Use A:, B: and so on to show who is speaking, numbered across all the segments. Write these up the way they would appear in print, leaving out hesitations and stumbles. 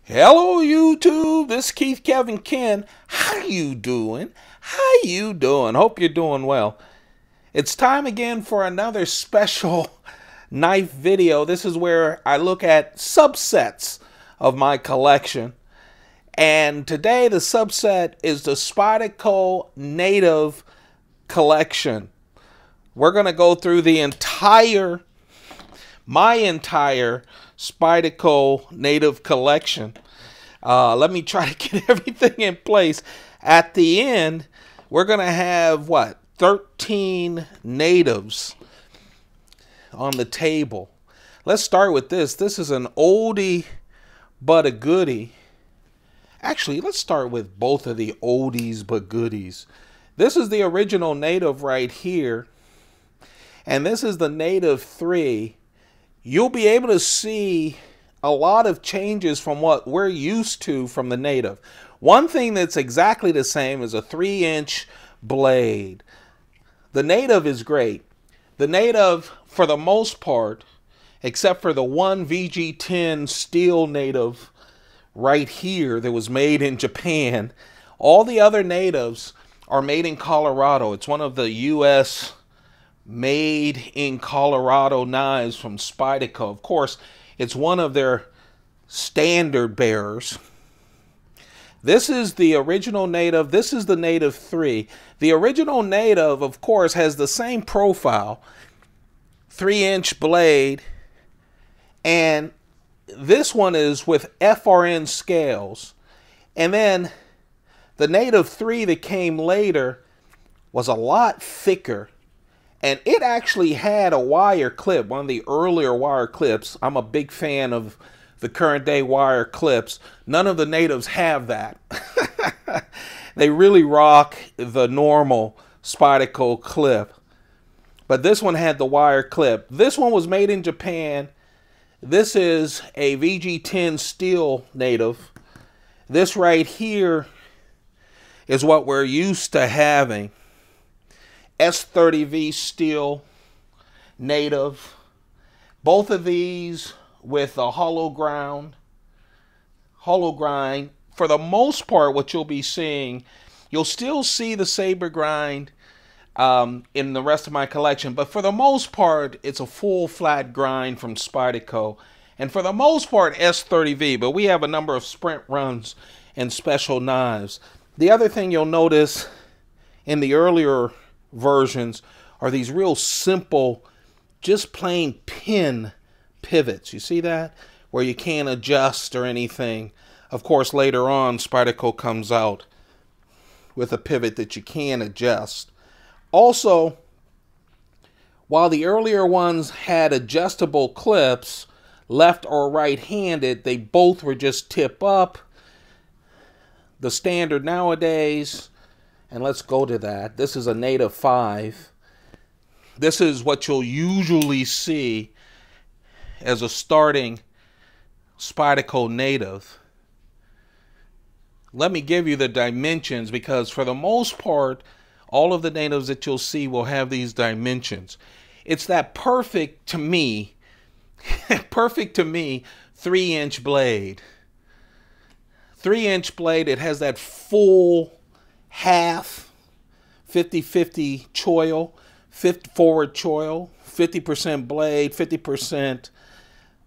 A: Hello YouTube, this is Keith Kevin Ken. How you doing? Hope you're doing well. It's time again for another special knife video. This is where I look at subsets of my collection. And today the subset is the Spyderco Native collection. We're going to go through my entire Spyderco Native collection. Let me try to get everything in place. At the end, we're going to have, 13 natives on the table. Let's start with this. This is an oldie but a goodie. Actually, let's start with both of the oldies but goodies. This is the original native right here. And this is the native 3. You'll be able to see a lot of changes from what we're used to from the native. One thing that's exactly the same is a 3-inch blade. The native is great. The native, for the most part, except for the one VG10 steel native right here that was made in Japan, all the other natives are made in Colorado. It's one of the U.S. made in Colorado knives from Spyderco. Of course, it's one of their standard bearers. This is the original native. This is the native 3. The original native, of course, has the same profile, 3-inch blade, and this one is with FRN scales. And then the native 3 that came later was a lot thicker. And it actually had a wire clip, one of the earlier wire clips. I'm a big fan of the current day wire clips. None of the natives have that. They really rock the normal Spyderco clip. But this one had the wire clip. This one was made in Japan. This is a VG10 steel native. This right here is what we're used to having. S30V steel native. Both of these with a hollow grind. For the most part, what you'll be seeing, you'll still see the saber grind in the rest of my collection, but for the most part, it's a full flat grind from Spyderco, and for the most part, S30V. But we have a number of sprint runs and special knives. The other thing you'll notice in the earlier versions are these real simple, just plain pin pivots. You see that? Where you can't adjust or anything. Of course, later on, Spyderco comes out with a pivot that you can adjust. Also, while the earlier ones had adjustable clips, left or right-handed, they both were just tip up. The standard nowadays, and let's go to that. This is a native 5. This is what you'll usually see as a starting Spyderco native. Let me give you the dimensions, because for the most part, all of the natives that you'll see will have these dimensions. It's that perfect to me 3-inch blade. 3-inch blade, it has that full half 50-50 choil, forward choil, 50% blade, 50%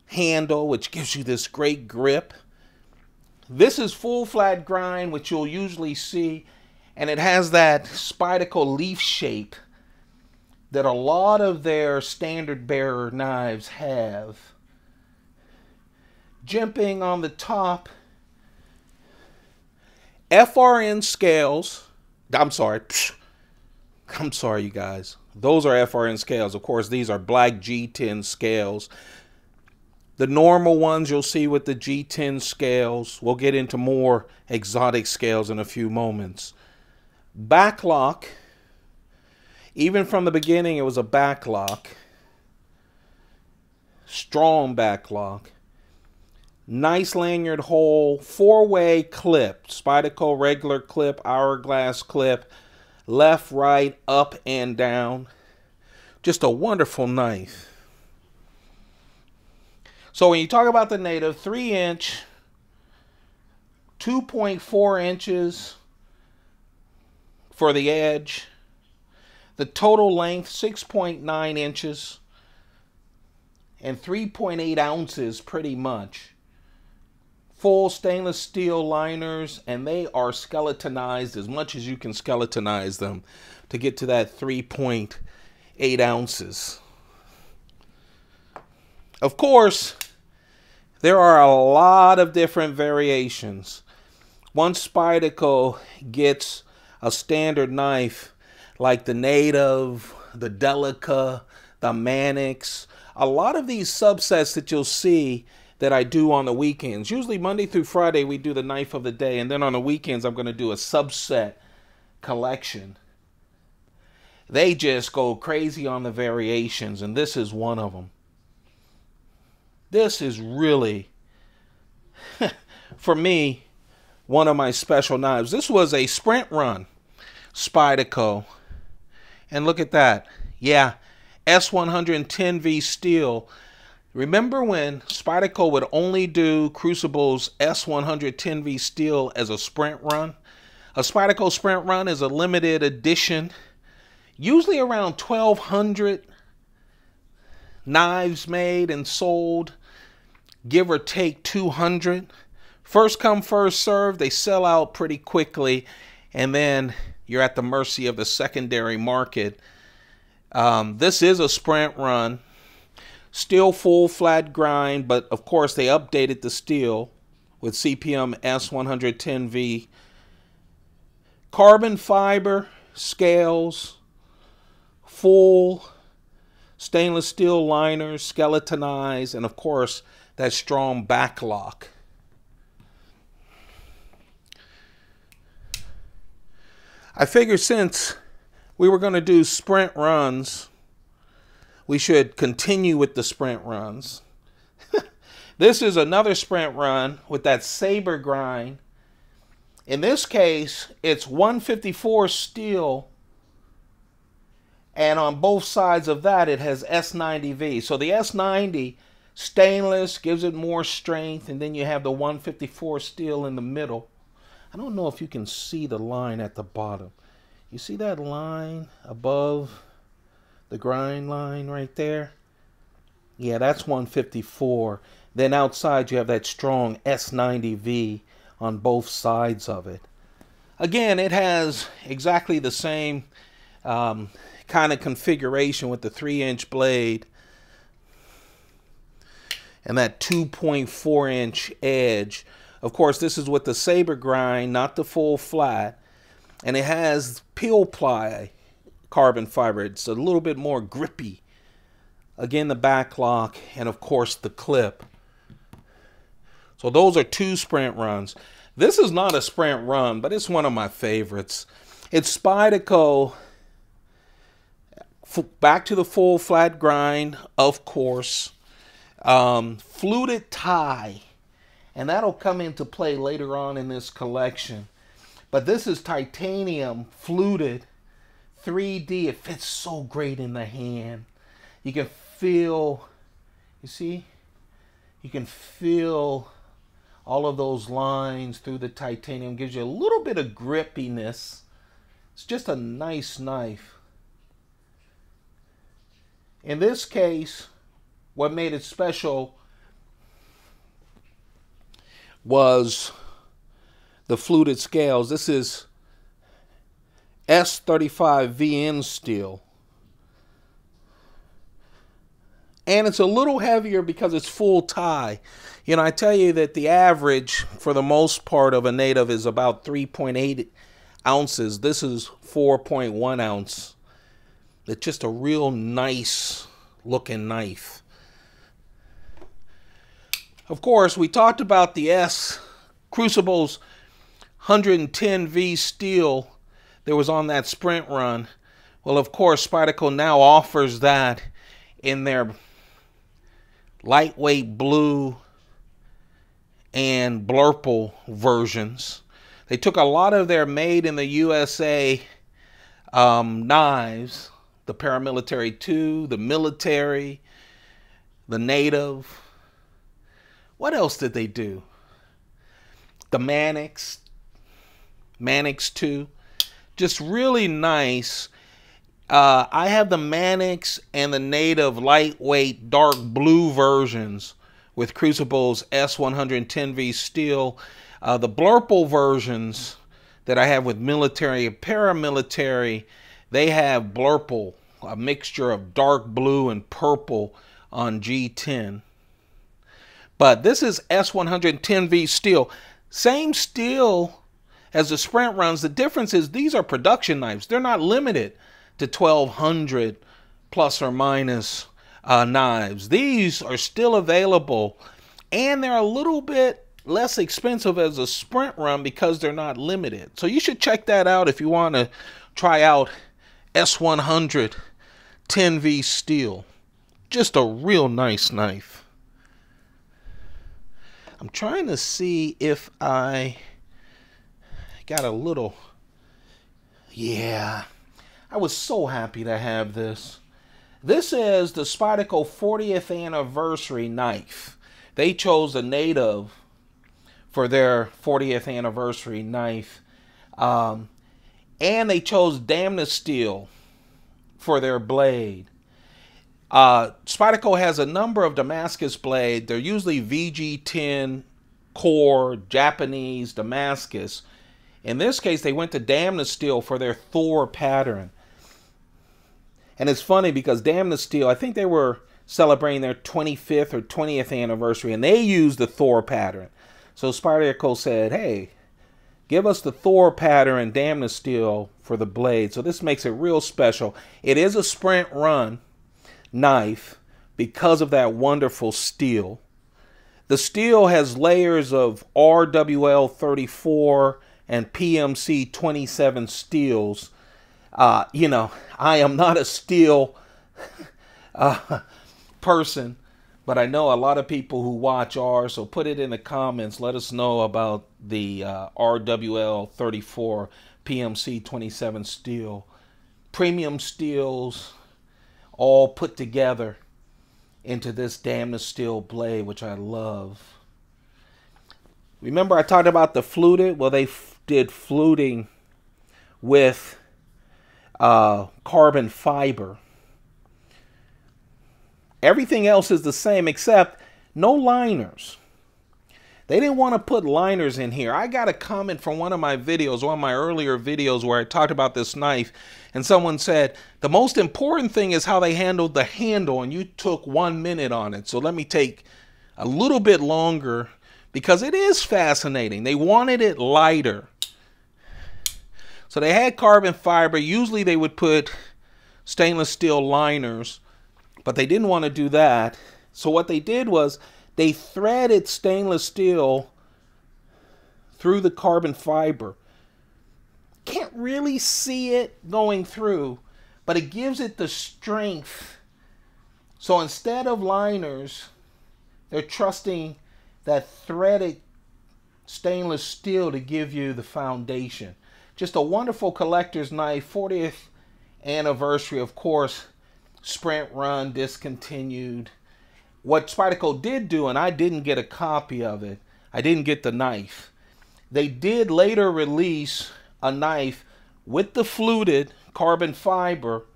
A: handle, which gives you this great grip. This is full flat grind, which you'll usually see, and it has that Spyderco leaf shape that a lot of their standard bearer knives have. Jimping on the top, FRN scales. I'm sorry, you guys. Those are FRN scales. Of course, these are black G10 scales. The normal ones you'll see with the G10 scales. We'll get into more exotic scales in a few moments. Backlock. Even from the beginning, it was a backlock. Strong backlock. Nice lanyard hole. 4-way clip. Spyderco regular clip, hourglass clip. Left, right, up, and down. Just a wonderful knife. So when you talk about the native, 3-inch 2.4 inches for the edge. The total length, 6.9 inches. And 3.8 ounces pretty much. Full stainless steel liners, and they are skeletonized as much as you can skeletonize them to get to that 3.8 ounces. Of course, there are a lot of different variations. Once Spyderco gets a standard knife like the Native, the Delica, the Mannix, a lot of these subsets that you'll see that I do on the weekends. Usually Monday through Friday we do the knife of the day, and then on the weekends I'm going to do a subset collection. They just go crazy on the variations, and this is one of them. This is really, for me, one of my special knives. This was a sprint run Spyderco, and look at that. Yeah, S110V steel. Remember when Spyderco would only do Crucible's S110V steel as a sprint run? A Spyderco sprint run is a limited edition, usually around 1,200 knives made and sold, give or take 200. First come, first serve. They sell out pretty quickly, and then you're at the mercy of the secondary market. This is a sprint run. Still full flat grind, but of course they updated the steel with CPM S110V. Carbon fiber scales, full stainless steel liners, skeletonized, and of course that strong back lock. I figured since we were going to do sprint runs, we should continue with the sprint runs. This is another sprint run with that saber grind. In this case, it's 154 steel, and on both sides of that it has S90V. So the S90 stainless gives it more strength, and then you have the 154 steel in the middle. I don't know if you can see the line at the bottom. You see that line above the grind line right there? Yeah, that's 154. Then outside you have that strong S90V on both sides of it. Again, it has exactly the same kind of configuration with the 3-inch blade and that 2.4-inch edge. Of course, this is with the saber grind, not the full flat. And it has peel ply carbon fiber. It's a little bit more grippy. Again, the back lock, and of course the clip. So those are two sprint runs. This is not a sprint run, but it's one of my favorites. It's Spyderco, back to the full flat grind, of course. Fluted tie, and that'll come into play later on in this collection. But this is titanium fluted 3D. It fits so great in the hand. You can feel, you see? You can feel all of those lines through the titanium. Gives you a little bit of grippiness. It's just a nice knife. In this case, what made it special was the fluted scales. This is S35VN steel. And it's a little heavier because it's full tie. You know, I tell you that the average, for the most part, of a native is about 3.8 ounces. This is 4.1 ounce. It's just a real nice looking knife. Of course, we talked about the Crucible's 110V steel that was on that sprint run. Well, of course, Spyderco now offers that in their lightweight blue and blurple versions. They took a lot of their made in the USA knives, the paramilitary 2, the military, the native. What else did they do? the Mannix 2. Just really nice. I have the Mannix and the native lightweight dark blue versions with Crucible's S110V steel. The Blurple versions that I have with military and paramilitary, they have Blurple, a mixture of dark blue and purple on G10. But this is S110V steel. Same steel as the Sprint runs. The difference is these are production knives. They're not limited to 1200 plus or minus knives. These are still available, and they're a little bit less expensive as a Sprint run because they're not limited. So you should check that out if you want to try out S110V steel. Just a real nice knife. I'm trying to see if I got a little... Yeah, I was so happy to have this. This is the Spyderco 40th anniversary knife. They chose a native for their 40th anniversary knife. And they chose Damned Steel for their blade. Spyderco has a number of Damascus blades. They're usually VG10 core Japanese Damascus. In this case, they went to Damned Steel for their Thor pattern. And it's funny because Damned Steel, I think they were celebrating their 25th or 20th anniversary, and they used the Thor pattern. So Spyderco said, hey, give us the Thor pattern and Damned Steel for the blade. So this makes it real special. It is a Sprint run knife because of that wonderful steel. The steel has layers of RWL 34 and PMC 27 steels. You know, I am not a steel person, but I know a lot of people who watch are, so put it in the comments. Let us know about the RWL 34 PMC 27 steel. Premium steels all put together into this Damned Steel blade, which I love. Remember I talked about the fluted? Well, they did fluting with carbon fiber. Everything else is the same except no liners. They didn't want to put liners in here. I got a comment from one of my videos, one of my earlier videos where I talked about this knife, and someone said, the most important thing is how they handled the handle, and you took 1 minute on it. So let me take a little bit longer because it is fascinating. They wanted it lighter. So they had carbon fiber. Usually they would put stainless steel liners, but they didn't want to do that. So what they did was they threaded stainless steel through the carbon fiber. Can't really see it going through, but it gives it the strength. So instead of liners, they're trusting that threaded stainless steel to give you the foundation. Just a wonderful collector's knife. 40th anniversary, of course. Sprint run, discontinued. What Spyderco did do, and I didn't get a copy of it, I didn't get the knife. They did later release a knife with the fluted carbon fiber,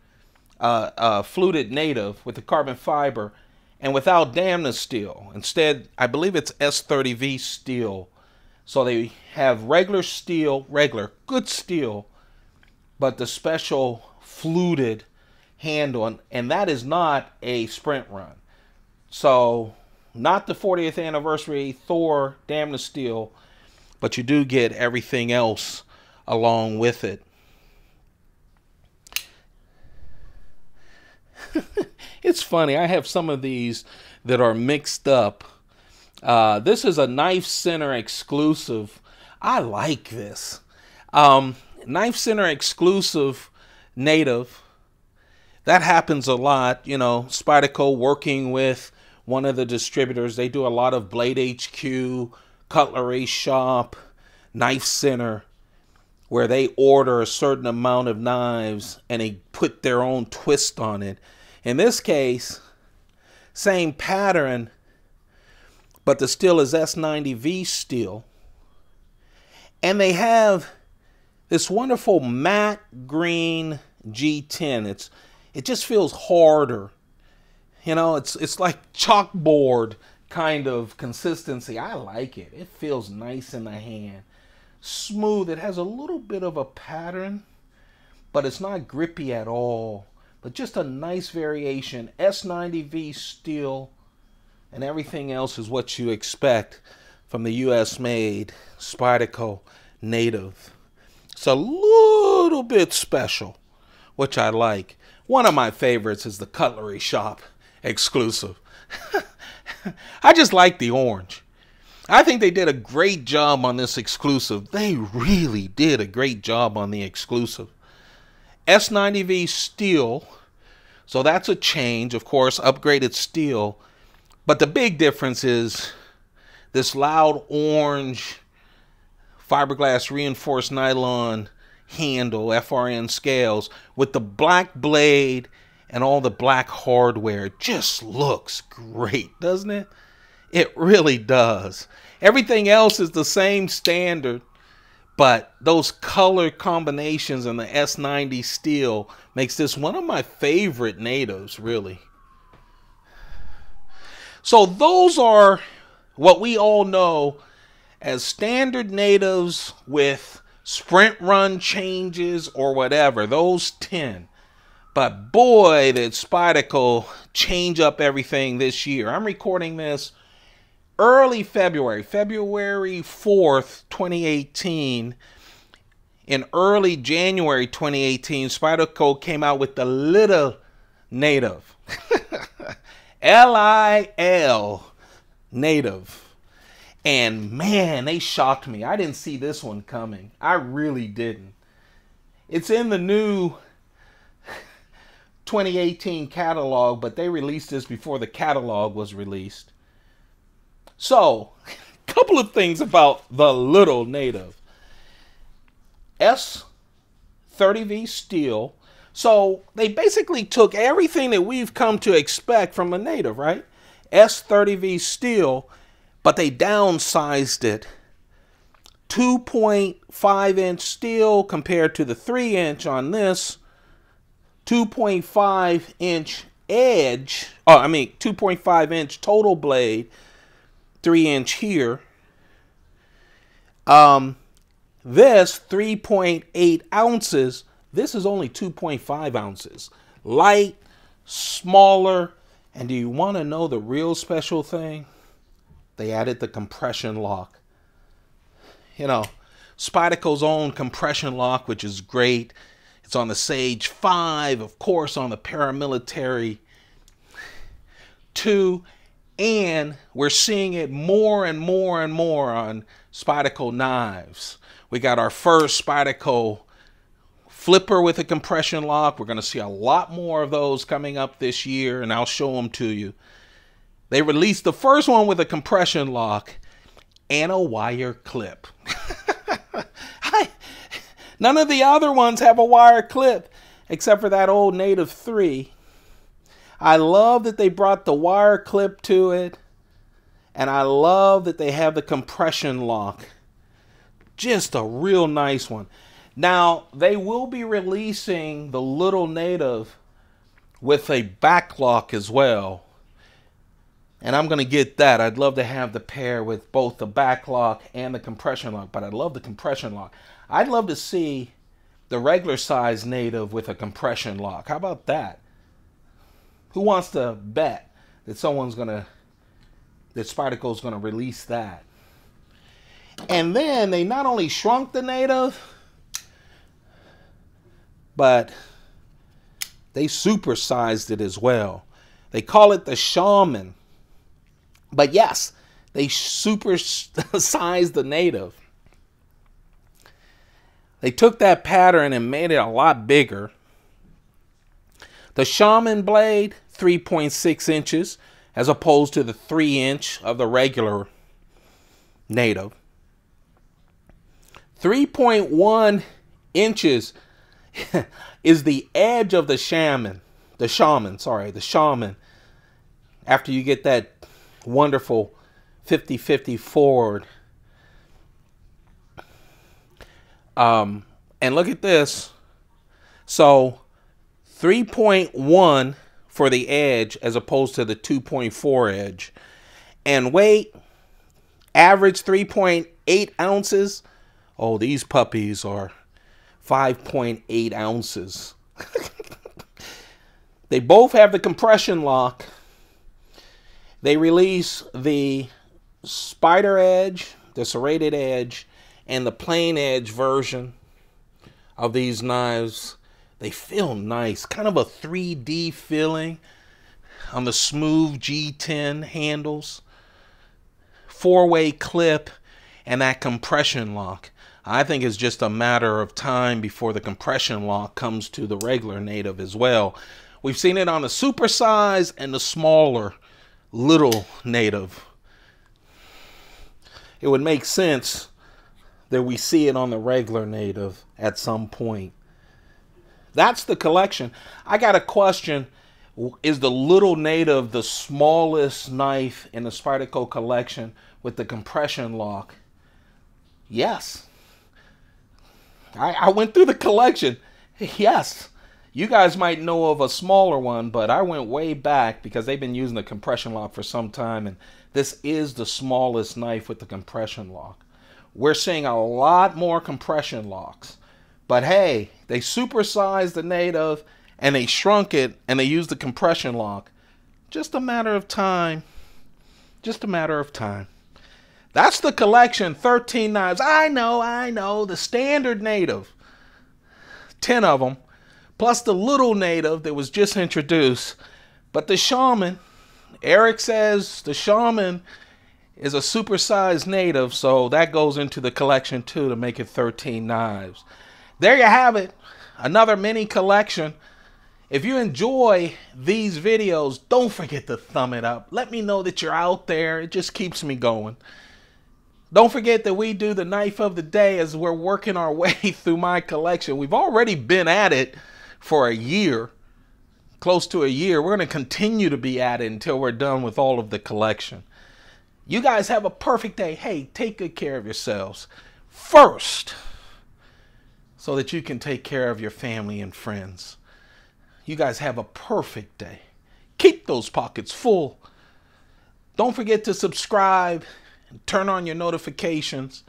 A: fluted native with the carbon fiber, and without Damned Steel. Instead, I believe it's S30V steel. So they have regular steel, good steel, but the special fluted handle, and that is not a Sprint run. So not the 40th anniversary Thor Damned Steel, but you do get everything else along with it. It's funny, I have some of these that are mixed up. This is a Knife Center exclusive. I like this. Knife Center exclusive native. That happens a lot. You know, Spyderco working with one of the distributors. They do a lot of Blade HQ, Cutlery Shop, Knife Center, where they order a certain amount of knives and they put their own twist on it. In this case, same pattern, but the steel is S90V steel. And they have this wonderful matte green G10. It just feels harder. You know, it's like chalkboard kind of consistency. I like it. It feels nice in the hand. Smooth. It has a little bit of a pattern, but it's not grippy at all. But just a nice variation. S90V steel, and everything else is what you expect from the US made Spyderco Native. It's a little bit special, which I like. One of my favorites is the Cutlery Shop exclusive. I just like the orange. I think they did a great job on this exclusive. They really did a great job on the exclusive. S90V steel, so that's a change, of course, upgraded steel. But the big difference is this loud orange fiberglass reinforced nylon handle, FRN scales, with the black blade and all the black hardware. It just looks great, doesn't it? It really does. Everything else is the same standard, but those color combinations in the S90 steel makes this one of my favorite natives, really. So those are what we all know as standard natives with sprint run changes or whatever. Those 10. But boy, did Spyderco change up everything this year. I'm recording this early February 4th, 2018. In early January 2018, Spyderco came out with the Little Native. L-I-L Native. And man, they shocked me. I didn't see this one coming. I really didn't. It's in the new 2018 catalog, but they released this before the catalog was released. So, a couple of things about the Little Native. S30V steel. So, they basically took everything that we've come to expect from a Native, right? S30V steel, but they downsized it. 2.5 inch steel compared to the 3 inch on this. 2.5 inch edge. 2.5 inch total blade. 3 inch here. This 3.8 ounces. This is only 2.5 ounces. Light, smaller, and do you want to know the real special thing? They added the compression lock. You know, Spyderco's own compression lock, which is great. It's on the Sage 5, of course, on the Paramilitary 2, and we're seeing it more and more and more on Spyderco knives. We got our first Spyderco flipper with a compression lock. We're going to see a lot more of those coming up this year, and I'll show them to you. They released the first one with a compression lock and a wire clip. None of the other ones have a wire clip except for that old Native 3. I love that they brought the wire clip to it, and I love that they have the compression lock. Just a real nice one. Now, they will be releasing the Little Native with a back lock as well. And I'm going to get that. I'd love to have the pair with both the back lock and the compression lock, but I love the compression lock. I'd love to see the regular size Native with a compression lock. How about that? Who wants to bet that Spyderco's going to release that? And then they not only shrunk the Native, but they supersized it as well. They call it the Shaman. But yes, they supersized the Native. They took that pattern and made it a lot bigger. The Shaman blade, 3.6 inches, as opposed to the 3 inch of the regular Native. 3.1 inches is the edge of the Shaman. The Shaman. After you get that wonderful 50-50 forward. And look at this. So 3.1 for the edge as opposed to the 2.4 edge. And weight, average 3.8 ounces. Oh, these puppies are 5.8 ounces. They both have the compression lock. They release the spider edge, the serrated edge, and the plain edge version of these knives. They feel nice, kind of a 3D feeling on the smooth G10 handles. 4-way clip and that compression lock. I think it's just a matter of time before the compression lock comes to the regular native as well. We've seen it on the supersize and the smaller little native. It would make sense that we see it on the regular native at some point. That's the collection. I got a question. Is the little native the smallest knife in the Spyderco collection with the compression lock? Yes. I went through the collection. Yes. You guys might know of a smaller one, but I went way back because they've been using the compression lock for some time, and this is the smallest knife with the compression lock. We're seeing a lot more compression locks. But hey, they supersized the native and they shrunk it and they used the compression lock. Just a matter of time. Just a matter of time. That's the collection, 13 knives. I know, the standard native. 10 of them, plus the little native that was just introduced. But the shaman, Eric says the shaman is a supersized native, so that goes into the collection too to make it 13 knives. There you have it, another mini collection. If you enjoy these videos, don't forget to thumb it up. Let me know that you're out there. It just keeps me going. Don't forget that we do the knife of the day as we're working our way through my collection. We've already been at it for a year, close to a year. We're going to continue to be at it until we're done with all of the collection. You guys have a perfect day. Hey, take good care of yourselves first so that you can take care of your family and friends. You guys have a perfect day. Keep those pockets full. Don't forget to subscribe and turn on your notifications.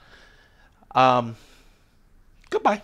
A: Goodbye.